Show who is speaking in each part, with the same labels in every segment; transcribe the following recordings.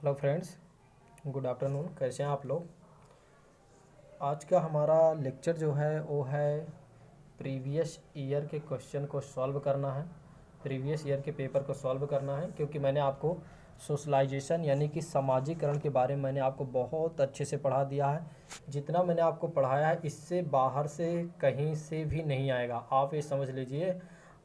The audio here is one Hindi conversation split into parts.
Speaker 1: Hello friends, good afternoon. कैसे हैं आप लोग? आज का हमारा लेक्चर जो है वो है प्रीवियस ईयर के क्वेश्चन को सॉल्व करना है। प्रीवियस ईयर के पेपर को सॉल्व करना है क्योंकि मैंने आपको सोशलाइजेशन यानी कि समाजीकरण के बारे में मैंने आपको बहुत अच्छे से पढ़ा दिया है। जितना मैंने आपको पढ़ाया है इससे बाहर से कहीं से भी नहीं आएगा। आप ये समझ लीजिए,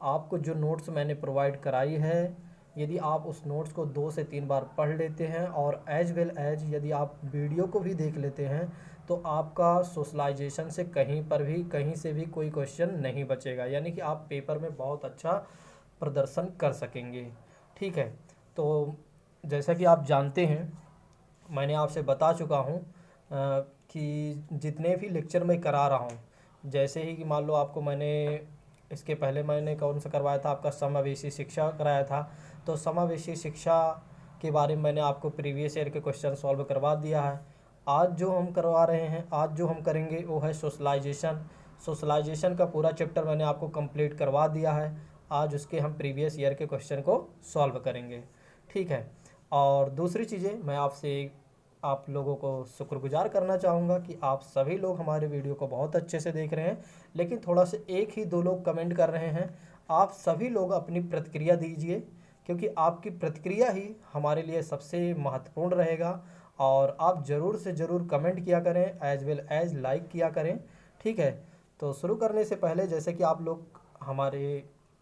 Speaker 1: आपको जो नोट्स मैंने प्रोवाइड कराई है, यदि आप उस नोट्स को 2 से 3 बार पढ़ लेते हैं और एज वेल एज यदि आप वीडियो को भी देख लेते हैं तो आपका सोशलाइजेशन से कहीं पर भी कहीं से भी कोई क्वेश्चन नहीं बचेगा, यानी कि आप पेपर में बहुत अच्छा प्रदर्शन कर सकेंगे। ठीक है, तो जैसा कि आप जानते हैं, मैंने आपसे बता चुका हूँ कि जितने भी लेक्चर मैं करा रहा हूँ, जैसे ही कि मान लो आपको मैंने इसके पहले मैंने कौन सा करवाया था, आपका समावेशी शिक्षा कराया था। तो समावेशी शिक्षा के बारे में मैंने आपको प्रीवियस ईयर के क्वेश्चन सॉल्व करवा दिया है। आज जो हम करवा रहे हैं, आज जो हम करेंगे वो है सोशलाइजेशन। सोशलाइजेशन का पूरा चैप्टर मैंने आपको कंप्लीट करवा दिया है। आज उसके हम प्रीवियस ईयर के क्वेश्चन को सॉल्व करेंगे। ठीक है, और दूसरी चीज़ें मैं आपसे आप लोगों को शुक्रगुजार करना चाहूँगा कि आप सभी लोग हमारे वीडियो को बहुत अच्छे से देख रहे हैं, लेकिन थोड़ा से 1 ही 2 लोग कमेंट कर रहे हैं। आप सभी लोग अपनी प्रतिक्रिया दीजिए, क्योंकि आपकी प्रतिक्रिया ही हमारे लिए सबसे महत्वपूर्ण रहेगा। और आप ज़रूर से ज़रूर कमेंट किया करें, एज वेल एज लाइक किया करें। ठीक है, तो शुरू करने से पहले, जैसे कि आप लोग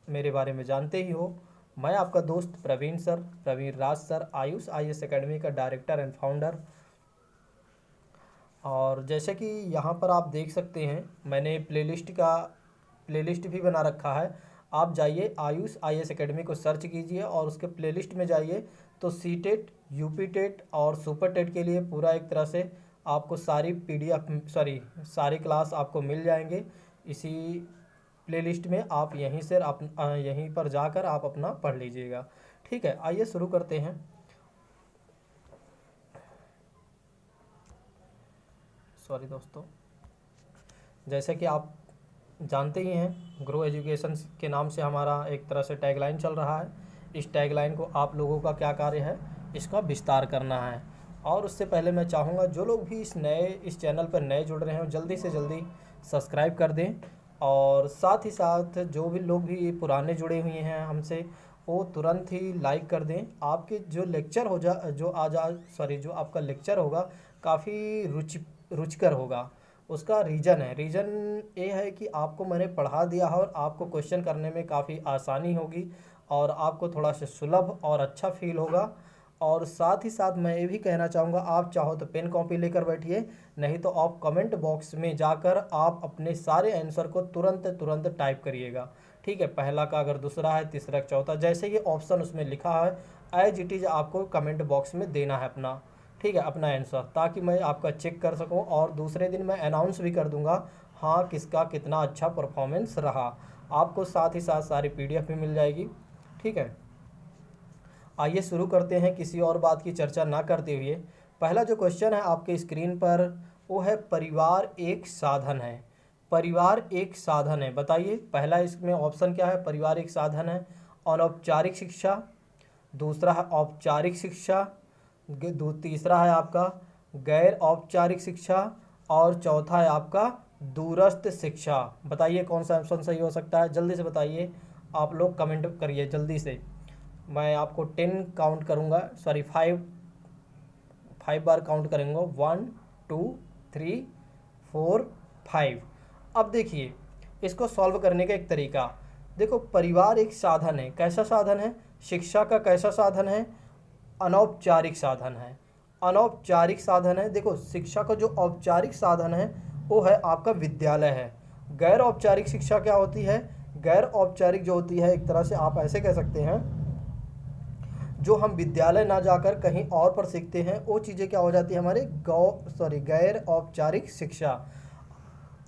Speaker 1: मेरे बारे में जानते ही हो, मैं आपका दोस्त प्रवीण सर, प्रवीण राज सर, आयुष IAS एकेडमी का डायरेक्टर एंड फाउंडर। और जैसे कि यहाँ पर आप देख सकते हैं, मैंने प्लेलिस्ट भी बना रखा है। आप जाइए आयुष IAS एकेडमी को सर्च कीजिए और उसके प्लेलिस्ट में जाइए, तो सी टेट, यूपी टेट और सुपर टेट के लिए पूरा एक तरह से आपको सारी सारी क्लास आपको मिल जाएंगे इसी प्लेलिस्ट में। आप यहीं पर जाकर आप अपना पढ़ लीजिएगा। ठीक है, आइए शुरू करते हैं। सॉरी दोस्तों, जैसे कि आप जानते ही हैं, ग्रो एजुकेशन के नाम से हमारा एक तरह से टैगलाइन चल रहा है। इस टैगलाइन को आप लोगों का क्या कार्य है, इसका विस्तार करना है। और उससे पहले मैं चाहूँगा जो लोग भी इस चैनल पर नए जुड़ रहे हैं, जल्दी से जल्दी सब्सक्राइब कर दें। और साथ ही साथ जो भी लोग भी पुराने जुड़े हुए हैं हमसे, वो तुरंत ही लाइक कर दें। आपके जो लेक्चर हो जा जो आज आज सॉरी जो आपका लेक्चर होगा काफ़ी रुचिकर होगा। उसका रीज़न ये है कि आपको मैंने पढ़ा दिया है और आपको क्वेश्चन करने में काफ़ी आसानी होगी और आपको थोड़ा सा सुलभ और अच्छा फील होगा। और साथ ही साथ मैं ये भी कहना चाहूँगा, आप चाहो तो पेन कॉपी लेकर बैठिए, नहीं तो आप कमेंट बॉक्स में जाकर आप अपने सारे आंसर को तुरंत तुरंत टाइप करिएगा। ठीक है, पहला का अगर दूसरा है, तीसरा का चौथा, जैसे ये ऑप्शन उसमें लिखा है एज इट इज़ आपको कमेंट बॉक्स में देना है अपना। ठीक है, अपना आंसर, ताकि मैं आपका चेक कर सकूं और दूसरे दिन मैं अनाउंस भी कर दूंगा हाँ किसका कितना अच्छा परफॉर्मेंस रहा। आपको साथ ही साथ सारी PDF भी मिल जाएगी। ठीक है, आइए शुरू करते हैं किसी और बात की चर्चा ना करते हुए। पहला जो क्वेश्चन है आपके स्क्रीन पर, वो है परिवार एक साधन है। परिवार एक साधन है, बताइए पहला इसमें ऑप्शन क्या है। परिवार एक साधन है, अनौपचारिक शिक्षा, दूसरा है औपचारिक शिक्षा, तीसरा है आपका गैर औपचारिक शिक्षा, और चौथा है आपका दूरस्थ शिक्षा। बताइए कौन सा ऑप्शन सही हो सकता है, जल्दी से बताइए। आप लोग कमेंट करिए जल्दी से। मैं आपको 10 काउंट करूँगा, सॉरी 5 बार काउंट करेंगे। 1 2 3 4 5। अब देखिए, इसको सॉल्व करने का एक तरीका देखो। परिवार एक साधन है, कैसा साधन है? शिक्षा का कैसा साधन है? अनौपचारिक साधन है। अनौपचारिक साधन है। देखो, शिक्षा का जो औपचारिक साधन है वो है आपका विद्यालय है। गैर औपचारिक शिक्षा क्या होती है? गैर औपचारिक जो होती है, एक तरह से आप ऐसे कह सकते हैं, जो हम विद्यालय ना जाकर कहीं और पर सीखते हैं, वो चीज़ें क्या हो जाती है हमारे गैर औपचारिक शिक्षा।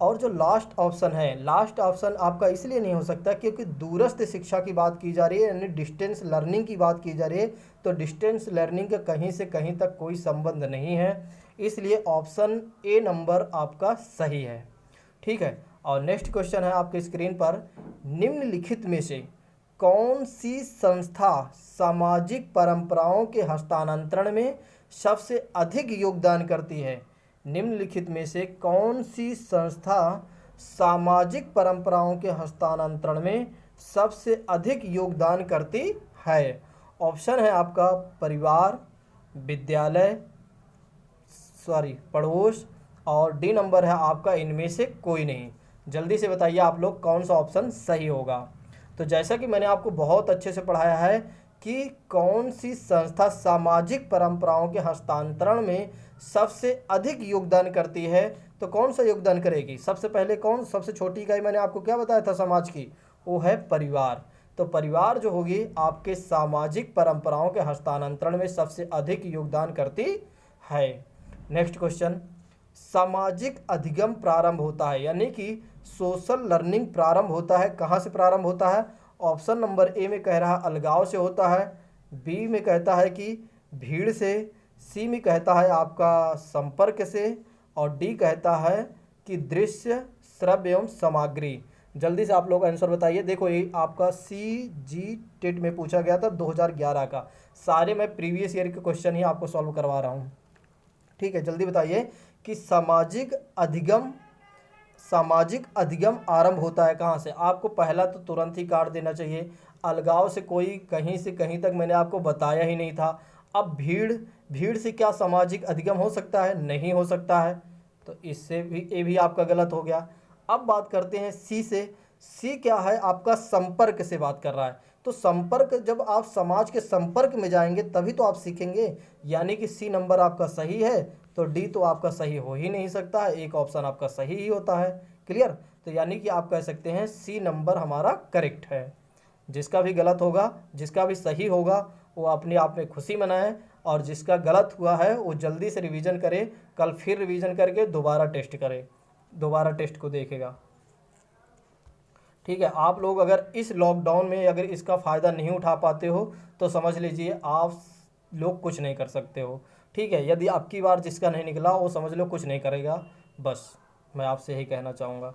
Speaker 1: और जो लास्ट ऑप्शन है, लास्ट ऑप्शन आपका इसलिए नहीं हो सकता क्योंकि दूरस्थ शिक्षा की बात की जा रही है, यानी डिस्टेंस लर्निंग की बात की जा रही है। तो डिस्टेंस लर्निंग का कहीं से कहीं तक कोई संबंध नहीं है, इसलिए ऑप्शन ए नंबर आपका सही है। ठीक है, और नेक्स्ट क्वेश्चन है आपके स्क्रीन पर, निम्नलिखित में से कौन सी संस्था सामाजिक परंपराओं के हस्तांतरण में सबसे अधिक योगदान करती है? निम्नलिखित में से कौन सी संस्था सामाजिक परंपराओं के हस्तांतरण में सबसे अधिक योगदान करती है? ऑप्शन है आपका परिवार, विद्यालय, पड़ोस, और डी नंबर है आपका इनमें से कोई नहीं। जल्दी से बताइए आप लोग कौन सा ऑप्शन सही होगा। तो जैसा कि मैंने आपको बहुत अच्छे से पढ़ाया है कि कौन सी संस्था सामाजिक परंपराओं के हस्तांतरण में सबसे अधिक योगदान करती है, तो कौन सा योगदान करेगी? सबसे पहले कौन? सबसे छोटी इकाई मैंने आपको क्या बताया था समाज की? वो है परिवार। तो परिवार जो होगी आपके सामाजिक परंपराओं के हस्तांतरण में सबसे अधिक योगदान करती है। नेक्स्ट क्वेश्चन, सामाजिक अधिगम प्रारंभ होता है, यानी कि सोशल लर्निंग प्रारंभ होता है, कहाँ से प्रारंभ होता है? ऑप्शन नंबर ए में कह रहा है अलगाव से होता है, बी में कहता है कि भीड़ से, सी में कहता है आपका संपर्क से, और डी कहता है कि दृश्य, श्रव्य एवं सामग्री। जल्दी से आप लोग आंसर बताइए। देखो ये आपका CG टेट में पूछा गया था 2011 का। सारे मैं प्रीवियस ईयर के क्वेश्चन ही आपको सॉल्व करवा रहा हूँ। ठीक है, जल्दी बताइए कि सामाजिक अधिगम आरंभ होता है कहाँ से? आपको पहला तो तुरंत ही काट देना चाहिए। अलगाव से कोई कहीं से कहीं तक मैंने आपको बताया ही नहीं था। अब भीड़ से क्या सामाजिक अधिगम हो सकता है? नहीं हो सकता है, तो इससे भी ये भी आपका गलत हो गया। अब बात करते हैं सी से। सी क्या है? आपका संपर्क से बात कर रहा है। तो संपर्क, जब आप समाज के संपर्क में जाएंगे तभी तो आप सीखेंगे, यानी कि सी नंबर आपका सही है। तो डी तो आपका सही हो ही नहीं सकता है, एक ऑप्शन आपका सही ही होता है। क्लियर? तो यानी कि आप कह सकते हैं सी नंबर हमारा करेक्ट है। जिसका भी गलत होगा, जिसका भी सही होगा, वो अपने आप में खुशी मनाए, और जिसका गलत हुआ है वो जल्दी से रिवीजन करे, कल फिर रिवीजन करके दोबारा टेस्ट करे, दोबारा टेस्ट को देखेगा। ठीक है, आप लोग अगर इस लॉकडाउन में अगर इसका फ़ायदा नहीं उठा पाते हो तो समझ लीजिए आप लोग कुछ नहीं कर सकते हो। ठीक है, यदि आपकी बार जिसका नहीं निकला वो समझ लो कुछ नहीं करेगा, बस मैं आपसे यही कहना चाहूँगा।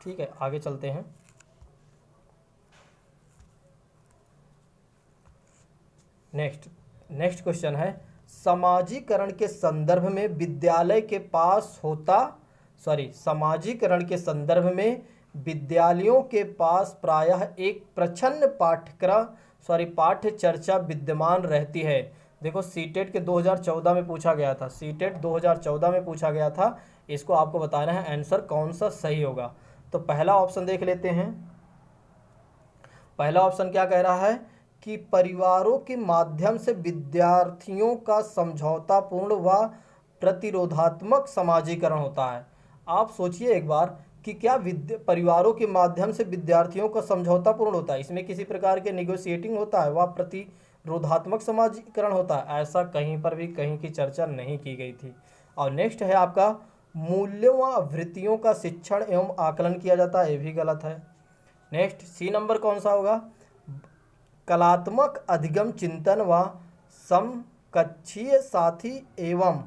Speaker 1: ठीक है, आगे चलते हैं। नेक्स्ट क्वेश्चन है, समाजीकरण के संदर्भ में विद्यालय के पास समाजीकरण के संदर्भ में विद्यालयों के पास प्रायः एक प्रच्छन्न पाठ्य चर्चा विद्यमान रहती है। देखो सीटेट के 2014 में पूछा गया था, सीटेट 2014 में पूछा गया था। इसको आपको बताना है आंसर कौन सा सही होगा। तो पहला ऑप्शन देख लेते हैं। पहला ऑप्शन क्या कह रहा है कि परिवारों के माध्यम से विद्यार्थियों का समझौतापूर्ण व प्रतिरोधात्मक समाजीकरण होता है। आप सोचिए एक बार कि क्या परिवारों के माध्यम से विद्यार्थियों का समझौतापूर्ण होता है? इसमें किसी प्रकार के निगोशिएटिंग होता है व प्रतिरोधात्मक समाजीकरण होता है? ऐसा कहीं पर भी कहीं की चर्चा नहीं की गई थी। और नेक्स्ट है आपका मूल्यों व वृत्तियों का शिक्षण एवं आकलन किया जाता है, ये भी गलत है। नेक्स्ट सी नंबर कौन सा होगा? कलात्मक अधिगम चिंतन व समकक्षीय साथी एवं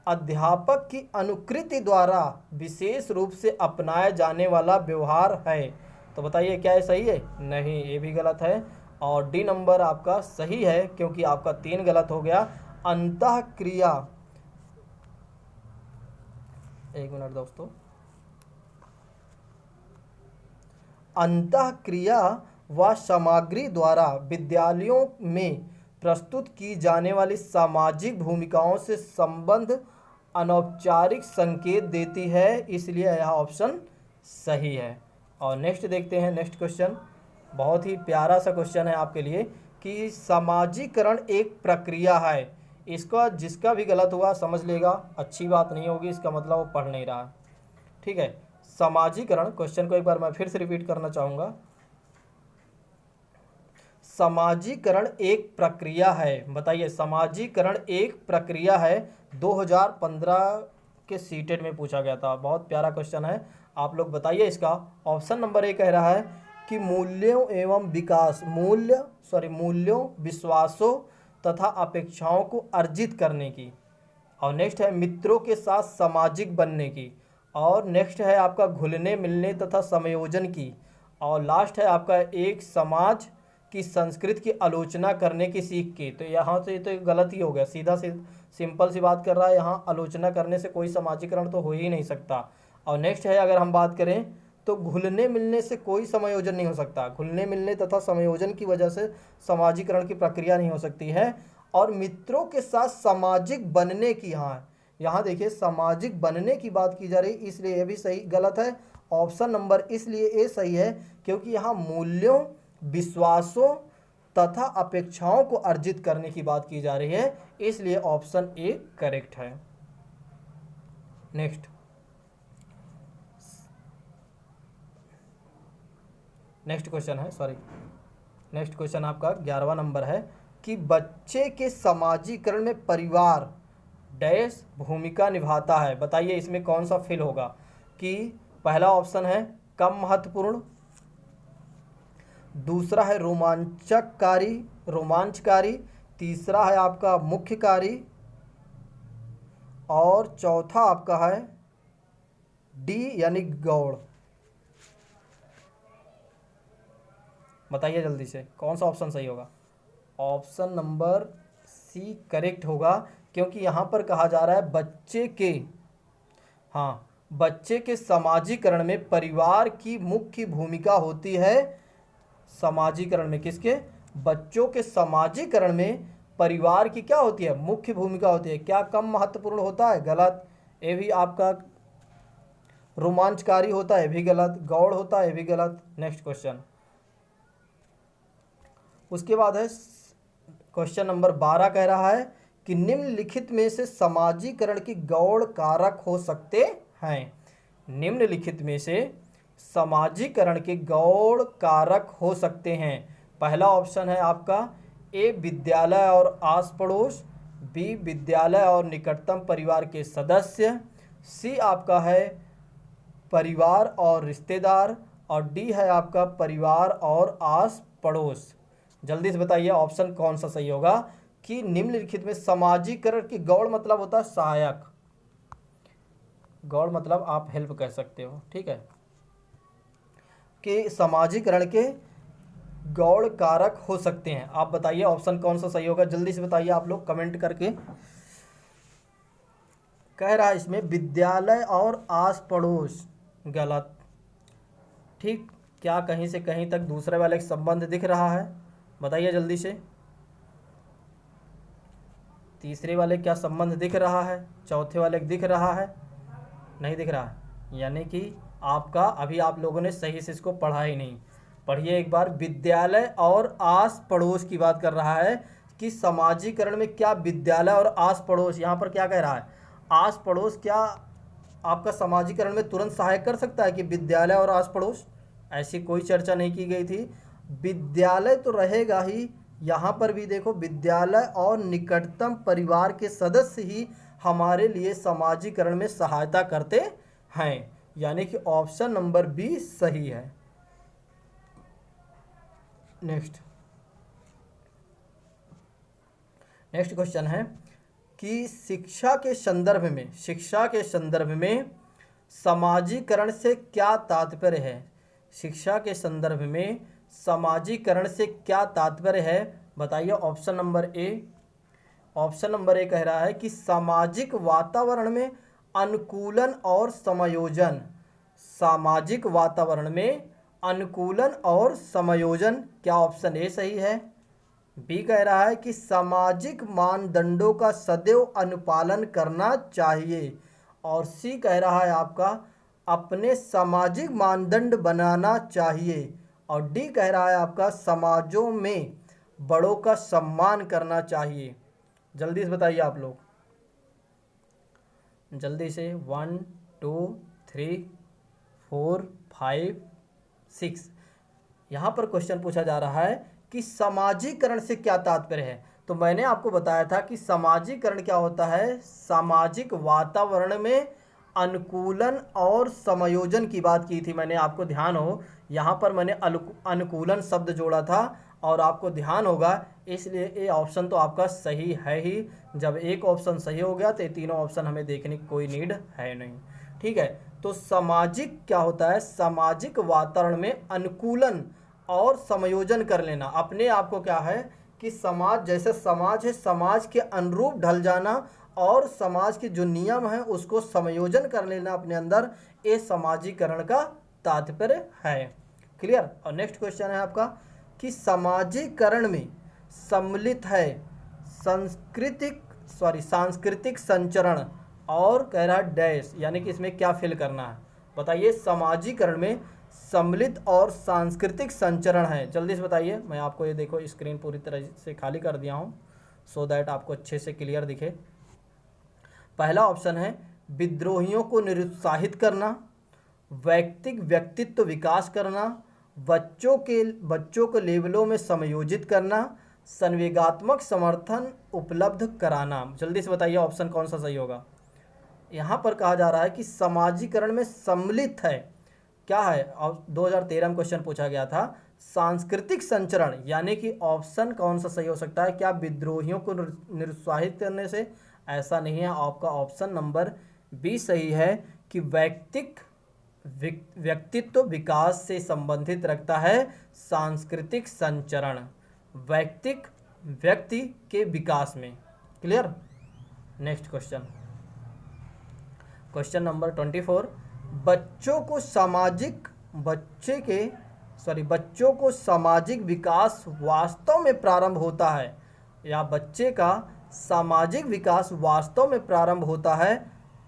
Speaker 1: अध्यापक की अनुकृति द्वारा विशेष रूप से अपनाया जाने वाला व्यवहार है। तो बताइए क्या ये सही है? नहीं, ये भी गलत है। और डी नंबर आपका सही है, क्योंकि आपका 3 गलत हो गया। अंतःक्रिया, एक मिनट दोस्तों, अंतःक्रिया व सामग्री द्वारा विद्यालयों में प्रस्तुत की जाने वाली सामाजिक भूमिकाओं से संबंध अनौपचारिक संकेत देती है, इसलिए यह ऑप्शन सही है। और नेक्स्ट देखते हैं। नेक्स्ट क्वेश्चन बहुत ही प्यारा सा क्वेश्चन है आपके लिए कि समाजीकरण एक प्रक्रिया है। इसका जिसका भी गलत हुआ समझ लेगा, अच्छी बात नहीं होगी, इसका मतलब वो पढ़ नहीं रहा। ठीक है, समाजीकरण, क्वेश्चन को एक बार मैं फिर से रिपीट करना चाहूँगा। समाजीकरण एक प्रक्रिया है, बताइए समाजीकरण एक प्रक्रिया है। 2015 के सीटेट में पूछा गया था, बहुत प्यारा क्वेश्चन है। आप लोग बताइए इसका। ऑप्शन नंबर ए कह रहा है कि मूल्यों एवं मूल्यों, विश्वासों तथा अपेक्षाओं को अर्जित करने की। और नेक्स्ट है मित्रों के साथ सामाजिक बनने की। और नेक्स्ट है आपका घुलने मिलने तथा समायोजन की। और लास्ट है आपका एक समाज कि संस्कृत की आलोचना करने की सीख की। तो यहाँ से तो गलत ही हो गया, सीधा सिंपल सी बात कर रहा है, यहाँ आलोचना करने से कोई समाजीकरण तो हो ही नहीं सकता। और नेक्स्ट है, अगर हम बात करें तो घुलने मिलने से कोई समायोजन नहीं हो सकता। घुलने मिलने तथा समायोजन की वजह से समाजीकरण की प्रक्रिया नहीं हो सकती है। और मित्रों के साथ सामाजिक बनने की, यहाँ देखिए सामाजिक बनने की बात की जा रही, इसलिए ये भी सही गलत है। ऑप्शन नंबर इसलिए ए सही है क्योंकि यहाँ मूल्यों, विश्वासों तथा अपेक्षाओं को अर्जित करने की बात की जा रही है, इसलिए ऑप्शन ए करेक्ट है। नेक्स्ट क्वेश्चन आपका 11वां नंबर है कि बच्चे के समाजीकरण में परिवार डैश भूमिका निभाता है। बताइए इसमें कौन सा फिल होगा। कि पहला ऑप्शन है कम महत्वपूर्ण, दूसरा है रोमांचकारी, तीसरा है आपका मुख्यकारी, और चौथा आपका है डी यानी गौड़। बताइए जल्दी से कौन सा ऑप्शन सही होगा। ऑप्शन नंबर सी करेक्ट होगा, क्योंकि यहाँ पर कहा जा रहा है बच्चे के समाजीकरण में परिवार की मुख्य भूमिका होती है। समाजीकरण में किसके? बच्चों के समाजीकरण में परिवार की क्या होती है? मुख्य भूमिका होती है। क्या कम महत्वपूर्ण होता है? गलत। ये भी आपका रोमांचकारी होता है, भी गलत। गौड़ होता है, भी गलत। नेक्स्ट क्वेश्चन, उसके बाद है क्वेश्चन नंबर 12 कह रहा है कि निम्नलिखित में से समाजीकरण की गौड़ कारक हो सकते हैं। निम्नलिखित में से समाजीकरण के गौड़ कारक हो सकते हैं। पहला ऑप्शन है आपका ए विद्यालय और आस पड़ोस, बी विद्यालय और निकटतम परिवार के सदस्य, सी आपका है परिवार और रिश्तेदार, और डी है आपका परिवार और आस पड़ोस। जल्दी से बताइए ऑप्शन कौन सा सही होगा। कि निम्नलिखित में समाजीकरण की गौड़ मतलब होता है सहायक, गौड़ मतलब आप हेल्प कह सकते हो, ठीक है। कि समाजीकरण के गौड़ कारक हो सकते हैं। आप बताइए ऑप्शन कौन सा सही होगा, जल्दी से बताइए आप लोग कमेंट करके। कह रहा है इसमें विद्यालय और आस पड़ोस, गलत। ठीक, क्या कहीं से कहीं तक दूसरे वाले का संबंध दिख रहा है? बताइए जल्दी से। तीसरे वाले क्या संबंध दिख रहा है? चौथे वाले दिख रहा है? नहीं दिख रहा है, यानी कि आपका अभी आप लोगों ने सही से इसको पढ़ा ही नहीं। पढ़िए एक बार। विद्यालय और आस पड़ोस की बात कर रहा है कि समाजीकरण में क्या विद्यालय और आस पड़ोस, यहाँ पर क्या कह रहा है? आस पड़ोस क्या आपका समाजीकरण में तुरंत सहायक कर सकता है कि विद्यालय और आस पड़ोस? ऐसी कोई चर्चा नहीं की गई थी। विद्यालय तो रहेगा ही, यहाँ पर भी देखो विद्यालय और निकटतम परिवार के सदस्य ही हमारे लिए समाजीकरण में सहायता करते हैं, यानी कि ऑप्शन नंबर बी सही है। नेक्स्ट क्वेश्चन है कि शिक्षा के संदर्भ में समाजीकरण से क्या तात्पर्य है? शिक्षा के संदर्भ में समाजीकरण से क्या तात्पर्य है? बताइए option number A. Option number A कह रहा है कि सामाजिक वातावरण में अनुकूलन और समायोजन। सामाजिक वातावरण में अनुकूलन और समायोजन, क्या ऑप्शन ए सही है? बी कह रहा है कि सामाजिक मानदंडों का सदैव अनुपालन करना चाहिए, और सी कह रहा है आपका अपने सामाजिक मानदंड बनाना चाहिए, और डी कह रहा है आपका समाजों में बड़ों का सम्मान करना चाहिए। जल्दी से बताइए आप लोग, जल्दी से। 1 2 3 4 5 6। यहाँ पर क्वेश्चन पूछा जा रहा है कि समाजीकरण से क्या तात्पर्य है। तो मैंने आपको बताया था कि समाजीकरण क्या होता है? सामाजिक वातावरण में अनुकूलन और समायोजन की बात की थी मैंने, आपको ध्यान हो। यहाँ पर मैंने अनुकूलन शब्द जोड़ा था, और आपको ध्यान होगा, इसलिए ये ऑप्शन तो आपका सही है ही। जब एक ऑप्शन सही हो गया तो ये तीनों ऑप्शन हमें देखने की कोई नीड है नहीं, ठीक है। तो सामाजिक क्या होता है? सामाजिक वातावरण में अनुकूलन और समायोजन कर लेना। अपने आप को क्या है कि समाज, जैसे समाज है, समाज के अनुरूप ढल जाना और समाज के जो नियम हैं उसको समायोजन कर लेना अपने अंदर, ये समाजीकरण का तात्पर्य है। क्लियर। और नेक्स्ट क्वेश्चन है आपका कि समाजीकरण में सम्मिलित है सांस्कृतिक संचरण और कह रहा है डैश, यानी कि इसमें क्या फिल करना है बताइए। समाजीकरण में सम्मिलित और सांस्कृतिक संचरण है, जल्दी से बताइए। मैं आपको ये देखो स्क्रीन पूरी तरह से खाली कर दिया हूँ सो दैट आपको अच्छे से क्लियर दिखे। पहला ऑप्शन है विद्रोहियों को निरुत्साहित करना, व्यक्तित्व विकास करना, बच्चों को लेवलों में समायोजित करना, संवेगात्मक समर्थन उपलब्ध कराना। जल्दी से बताइए ऑप्शन कौन सा सही होगा। यहाँ पर कहा जा रहा है कि समाजीकरण में सम्मिलित है, क्या है, और 2013 में क्वेश्चन पूछा गया था सांस्कृतिक संचरण, यानी कि ऑप्शन कौन सा सही हो सकता है। क्या विद्रोहियों को निरुत्साहित करने से, ऐसा नहीं है। आपका ऑप्शन नंबर बी सही है कि व्यक्तित्व विकास से संबंधित रखता है सांस्कृतिक संचरण, व्यक्ति के विकास में। क्लियर। नेक्स्ट क्वेश्चन नंबर 24, बच्चों को सामाजिक विकास वास्तव में प्रारंभ होता है, या बच्चे का सामाजिक विकास वास्तव में प्रारंभ होता है।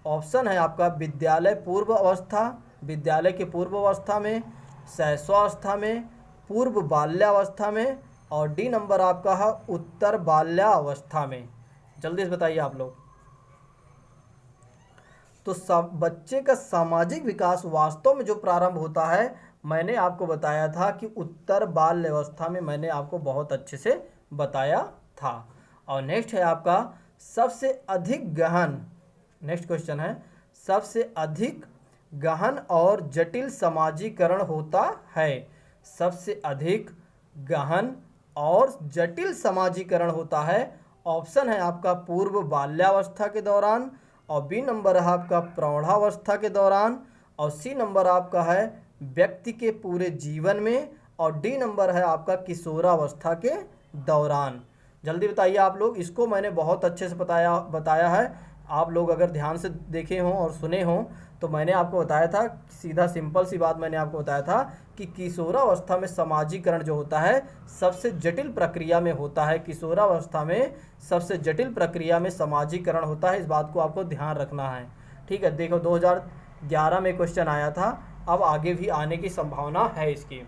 Speaker 1: ऑप्शन है आपका विद्यालय के पूर्व अवस्था में, शैशवावस्था में, पूर्व बाल्यावस्था में, और डी नंबर आपका है उत्तर बाल्यावस्था में। जल्दी से बताइए आप लोग। तो बच्चे का सामाजिक विकास वास्तव में जो प्रारंभ होता है, मैंने आपको बताया था कि उत्तर बाल्यावस्था में, मैंने आपको बहुत अच्छे से बताया था। और नेक्स्ट है आपका सबसे अधिक गहन, नेक्स्ट क्वेश्चन है सबसे अधिक गहन और जटिल समाजीकरण होता है। सबसे अधिक गहन और जटिल समाजीकरण होता है। ऑप्शन है आपका पूर्व बाल्यावस्था के दौरान, और बी नंबर है आपका प्रौढ़ावस्था के दौरान, और सी नंबर आपका है व्यक्ति के पूरे जीवन में, और डी नंबर है आपका किशोरावस्था के दौरान। जल्दी बताइए आप लोग। इसको मैंने बहुत अच्छे से बताया है। आप लोग अगर ध्यान से देखे हों और सुने हों तो मैंने आपको बताया था, सीधा सिंपल सी बात मैंने आपको बताया था कि किशोरावस्था में समाजीकरण जो होता है सबसे जटिल प्रक्रिया में होता है। किशोरावस्था में सबसे जटिल प्रक्रिया में समाजीकरण होता है, इस बात को आपको ध्यान रखना है। ठीक है। देखो 2011 में क्वेश्चन आया था, अब आगे भी आने की संभावना है इसकी,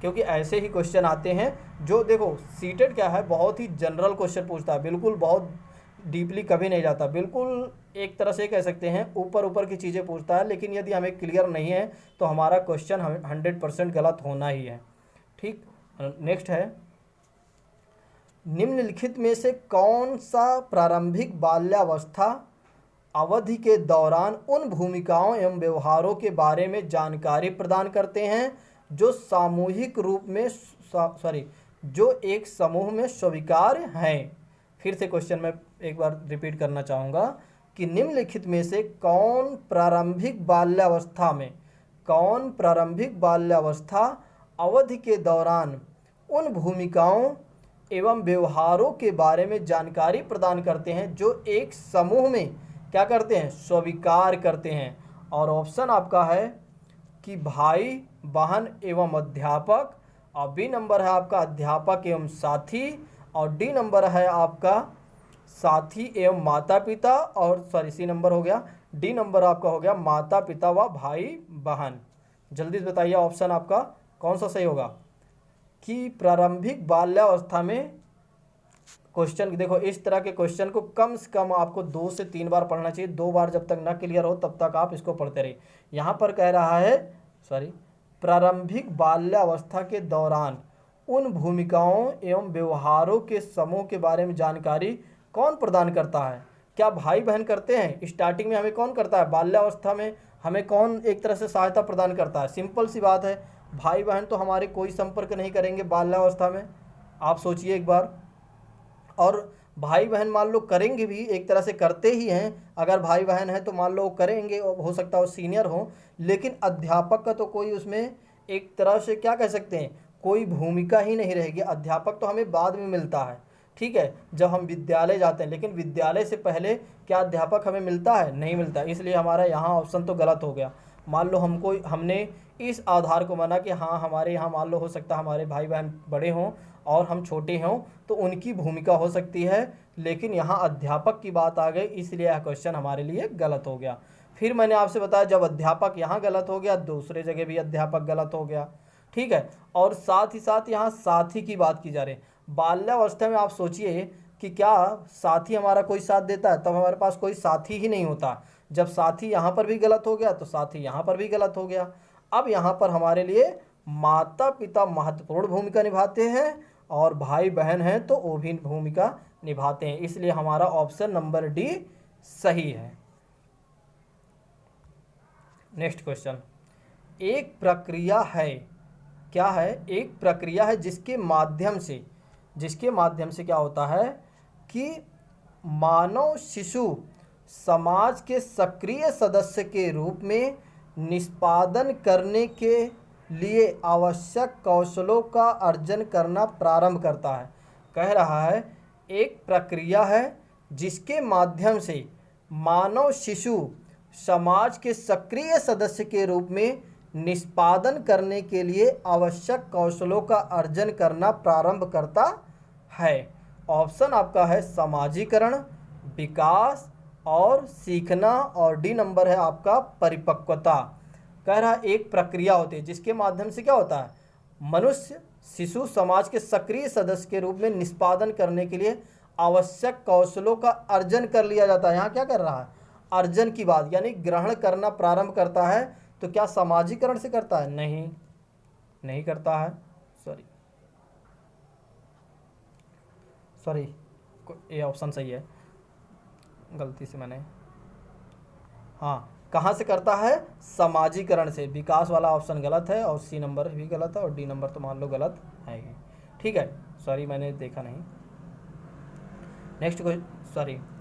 Speaker 1: क्योंकि ऐसे ही क्वेश्चन आते हैं जो, देखो सीटेट क्या है, बहुत ही जनरल क्वेश्चन पूछता है, बिल्कुल बहुत डीपली कभी नहीं जाता, बिल्कुल एक तरह से कह सकते हैं ऊपर की चीज़ें पूछता है। लेकिन यदि हमें क्लियर नहीं है तो हमारा क्वेश्चन 100% गलत होना ही है। ठीक। नेक्स्ट है निम्नलिखित में से कौन सा प्रारंभिक बाल्यावस्था अवधि के दौरान उन भूमिकाओं एवं व्यवहारों के बारे में जानकारी प्रदान करते हैं जो सामूहिक रूप में जो एक समूह में स्वीकार्य हैं। फिर से क्वेश्चन में एक बार रिपीट करना चाहूँगा कि निम्नलिखित में से कौन प्रारंभिक बाल्यावस्था अवधि के दौरान उन भूमिकाओं एवं व्यवहारों के बारे में जानकारी प्रदान करते हैं जो एक समूह में क्या करते हैं, स्वीकार करते हैं। और ऑप्शन आपका है कि भाई बहन एवं अध्यापक, और बी नंबर है आपका अध्यापक एवं साथी, और डी नंबर है आपका साथी एवं माता पिता, और सी नंबर हो गया, डी नंबर आपका हो गया माता पिता व भाई बहन। जल्दी से बताइए ऑप्शन आपका कौन सा सही होगा कि प्रारंभिक बाल्यावस्था में। क्वेश्चन देखो, इस तरह के क्वेश्चन को कम से कम आपको 2 से 3 बार पढ़ना चाहिए। 2 बार जब तक ना क्लियर हो तब तक आप इसको पढ़ते रहिए। यहाँ पर कह रहा है प्रारंभिक बाल्यावस्था के दौरान उन भूमिकाओं एवं व्यवहारों के समूह के बारे में जानकारी कौन प्रदान करता है। क्या भाई बहन करते हैं? स्टार्टिंग में हमें कौन करता है? बाल्यावस्था में हमें कौन एक तरह से सहायता प्रदान करता है? सिंपल सी बात है, भाई बहन तो हमारे कोई संपर्क नहीं करेंगे बाल्यावस्था में। आप सोचिए एक बार। और भाई बहन मान लो करेंगे भी, एक तरह से करते ही हैं। अगर भाई बहन है तो मान लो करेंगे, हो सकता है वो सीनियर हो, लेकिन अध्यापक का तो कोई उसमें एक तरह से क्या कह सकते हैं, कोई भूमिका ही नहीं रहेगी। अध्यापक तो हमें बाद में मिलता है, ठीक है, जब हम विद्यालय जाते हैं, लेकिन विद्यालय से पहले क्या अध्यापक हमें मिलता है? नहीं मिलता। इसलिए हमारा यहाँ ऑप्शन तो गलत हो गया। मान लो हमने इस आधार को माना कि हाँ हमारे यहाँ मान लो हो सकता है हमारे भाई बहन बड़े हों और हम छोटे हों, तो उनकी भूमिका हो सकती है, लेकिन यहाँ अध्यापक की बात आ गई, इसलिए यह क्वेश्चन हमारे लिए गलत हो गया। फिर मैंने आपसे बताया जब अध्यापक यहाँ गलत हो गया, दूसरे जगह भी अध्यापक गलत हो गया, ठीक है। और साथ ही साथ यहाँ साथी की बात की जा रही है। बाल्यावस्था में आप सोचिए कि क्या साथी हमारा कोई साथ देता है? तब हमारे पास कोई साथी ही नहीं होता। जब साथी यहाँ पर भी गलत हो गया तो साथी यहाँ पर भी गलत हो गया। अब यहाँ पर हमारे लिए माता पिता महत्वपूर्ण भूमिका निभाते हैं और भाई बहन हैं तो वो भी भूमिका निभाते हैं, इसलिए हमारा ऑप्शन नंबर डी सही है। नेक्स्ट क्वेश्चन, एक प्रक्रिया है, क्या है? एक प्रक्रिया है जिसके माध्यम से क्या होता है कि मानव शिशु समाज के सक्रिय सदस्य के रूप में निष्पादन करने के लिए आवश्यक कौशलों का अर्जन करना प्रारंभ करता है। कह रहा है एक प्रक्रिया है जिसके माध्यम से मानव शिशु समाज के सक्रिय सदस्य के रूप में निष्पादन करने के लिए आवश्यक कौशलों का अर्जन करना प्रारंभ करता है। ऑप्शन आपका है समाजीकरण, विकास और सीखना, और डी नंबर है आपका परिपक्वता। कह रहा एक प्रक्रिया होती है जिसके माध्यम से क्या होता है, मनुष्य शिशु समाज के सक्रिय सदस्य के रूप में निष्पादन करने के लिए आवश्यक कौशलों का अर्जन कर लिया जाता है। यहाँ क्या कर रहा है, अर्जन की बात, यानी ग्रहण करना प्रारंभ करता है। तो क्या समाजीकरण से करता है? नहीं करता है, सॉरी ये ऑप्शन सही है, गलती से मैंने, हाँ, कहाँ से करता है? समाजीकरण से। विकास वाला ऑप्शन गलत है और सी नंबर भी गलत है और डी नंबर तो मान लो गलत है ही, ठीक है, सॉरी मैंने देखा नहीं। नेक्स्ट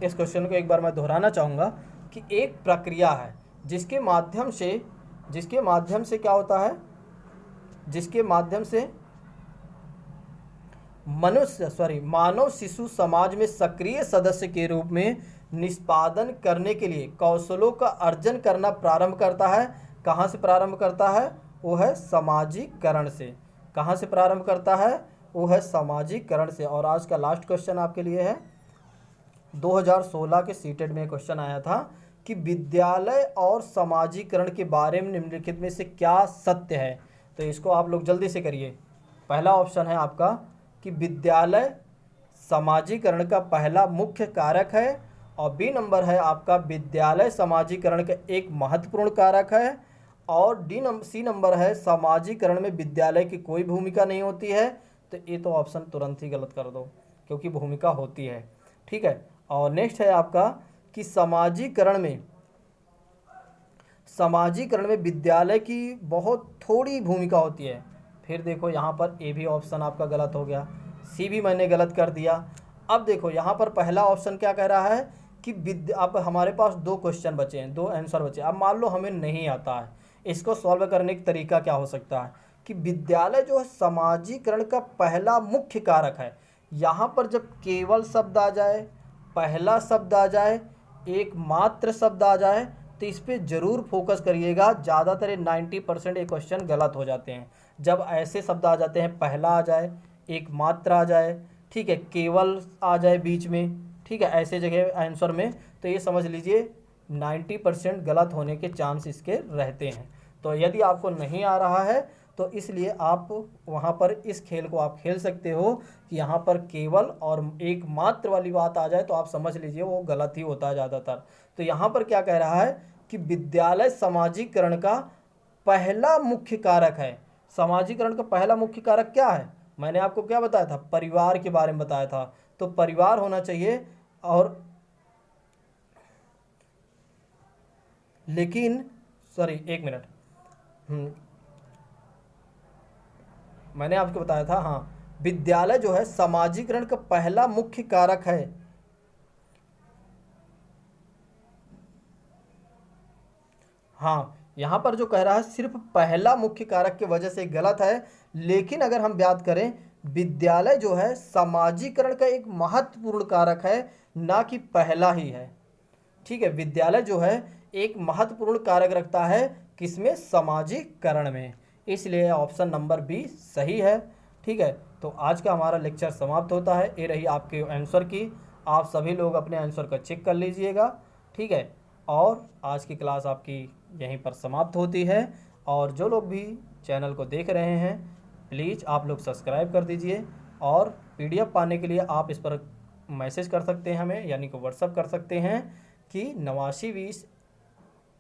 Speaker 1: इस क्वेश्चन को एक बार मैं दोहराना चाहूँगा कि एक प्रक्रिया है जिसके माध्यम से क्या होता है, जिसके माध्यम से मानव शिशु समाज में सक्रिय सदस्य के रूप में निष्पादन करने के लिए कौशलों का अर्जन करना प्रारंभ करता है। कहाँ से प्रारंभ करता है? वो है समाजीकरण से। कहाँ से प्रारंभ करता है? वो है समाजीकरण से। और आज का लास्ट क्वेश्चन आपके लिए है, 2016 के सीटेट में क्वेश्चन आया था कि विद्यालय और समाजीकरण के बारे में निम्नलिखित में से क्या सत्य है? तो इसको आप लोग जल्दी से करिए। पहला ऑप्शन है आपका कि विद्यालय समाजीकरण का पहला मुख्य कारक है, और बी नंबर है आपका विद्यालय समाजीकरण का एक महत्वपूर्ण कारक है, और सी नंबर है समाजीकरण में विद्यालय की कोई भूमिका नहीं होती है। तो ये तो ऑप्शन तुरंत ही गलत कर दो क्योंकि भूमिका होती है, ठीक है। और नेक्स्ट है आपका कि समाजीकरण में विद्यालय की बहुत थोड़ी भूमिका होती है। फिर देखो यहाँ पर ए भी ऑप्शन आपका गलत हो गया, सी भी मैंने गलत कर दिया। अब देखो यहाँ पर पहला ऑप्शन क्या कह रहा है कि अब हमारे पास दो क्वेश्चन बचे हैं, दो आंसर बचे। अब मान लो हमें नहीं आता है, इसको सॉल्व करने का तरीका क्या हो सकता है कि विद्यालय जो है समाजीकरण का पहला मुख्य कारक है। यहाँ पर जब केवल शब्द आ जाए, पहला शब्द आ जाए, एकमात्र शब्द आ जाए, तो इस पर ज़रूर फोकस करिएगा। ज़्यादातर 90% ये क्वेश्चन गलत हो जाते हैं जब ऐसे शब्द आ जाते हैं, पहला आ जाए, एकमात्र आ जाए, ठीक है, केवल आ जाए बीच में, ठीक है, ऐसे जगह आंसर में, तो ये समझ लीजिए 90% गलत होने के चांस इसके रहते हैं। तो यदि आपको नहीं आ रहा है तो इसलिए आप वहाँ पर इस खेल को आप खेल सकते हो कि यहाँ पर केवल और एकमात्र वाली बात आ जाए तो आप समझ लीजिए वो गलत ही होता है ज़्यादातर। तो यहाँ पर क्या कह रहा है कि विद्यालय समाजीकरण का पहला मुख्य कारक है। समाजीकरण का पहला मुख्य कारक क्या है? मैंने आपको क्या बताया था? परिवार के बारे में बताया था। तो परिवार होना चाहिए, और लेकिन एक मिनट, मैंने आपको बताया था, हाँ, विद्यालय जो है समाजीकरण का पहला मुख्य कारक है। हाँ, यहाँ पर जो कह रहा है सिर्फ पहला मुख्य कारक की वजह से गलत है, लेकिन अगर हम बात करें विद्यालय जो है सामाजिकरण का एक महत्वपूर्ण कारक है, ना कि पहला ही है। ठीक है, विद्यालय जो है एक महत्वपूर्ण कारक रखता है किसमें, सामाजिकरण में, इसलिए ऑप्शन नंबर बी सही है। ठीक है, तो आज का हमारा लेक्चर समाप्त होता है। ये रही आपके आंसर की, आप सभी लोग अपने आंसर का चेक कर लीजिएगा। ठीक है, और आज की क्लास आपकी यहीं पर समाप्त होती है। और जो लोग भी चैनल को देख रहे हैं प्लीज़ आप लोग सब्सक्राइब कर दीजिए, और पीडीएफ पाने के लिए आप इस पर मैसेज कर सकते हैं हमें, यानी कि व्हाट्सअप कर सकते हैं कि 8920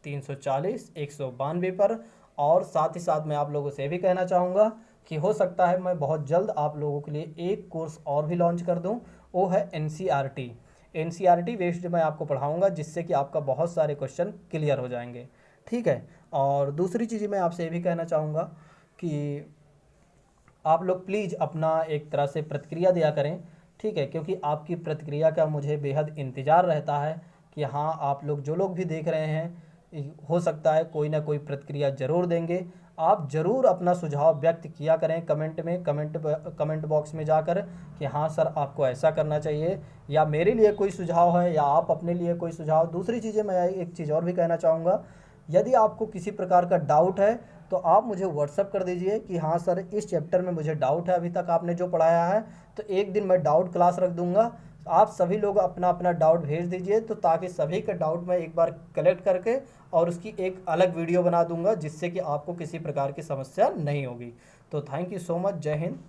Speaker 1: 340 192 पर। और साथ ही साथ मैं आप लोगों से भी कहना चाहूँगा कि हो सकता है मैं बहुत जल्द आप लोगों के लिए एक कोर्स और भी लॉन्च कर दूँ, वो है एनसीईआरटी बेस्ड मैं आपको पढ़ाऊँगा, जिससे कि आपका बहुत सारे क्वेश्चन क्लियर हो जाएंगे। ठीक है, और दूसरी चीज़ मैं आपसे ये भी कहना चाहूँगा कि आप लोग प्लीज़ अपना एक तरह से प्रतिक्रिया दिया करें। ठीक है, क्योंकि आपकी प्रतिक्रिया का मुझे बेहद इंतज़ार रहता है कि हाँ, आप लोग जो लोग भी देख रहे हैं हो सकता है कोई ना कोई प्रतिक्रिया ज़रूर देंगे। आप ज़रूर अपना सुझाव व्यक्त किया करें कमेंट में, कमेंट बॉक्स में जाकर कि हाँ सर आपको ऐसा करना चाहिए, या मेरे लिए कोई सुझाव है, या आप अपने लिए कोई सुझाव। दूसरी चीज़ें मैं एक चीज़ और भी कहना चाहूँगा, यदि आपको किसी प्रकार का डाउट है तो आप मुझे व्हाट्सअप कर दीजिए कि हाँ सर इस चैप्टर में मुझे डाउट है, अभी तक आपने जो पढ़ाया है, तो एक दिन मैं डाउट क्लास रख दूंगा। आप सभी लोग अपना अपना डाउट भेज दीजिए, तो ताकि सभी का डाउट मैं एक बार कलेक्ट करके और उसकी एक अलग वीडियो बना दूंगा, जिससे कि आपको किसी प्रकार की समस्या नहीं होगी। तो थैंक यू सो मच, जय हिंद।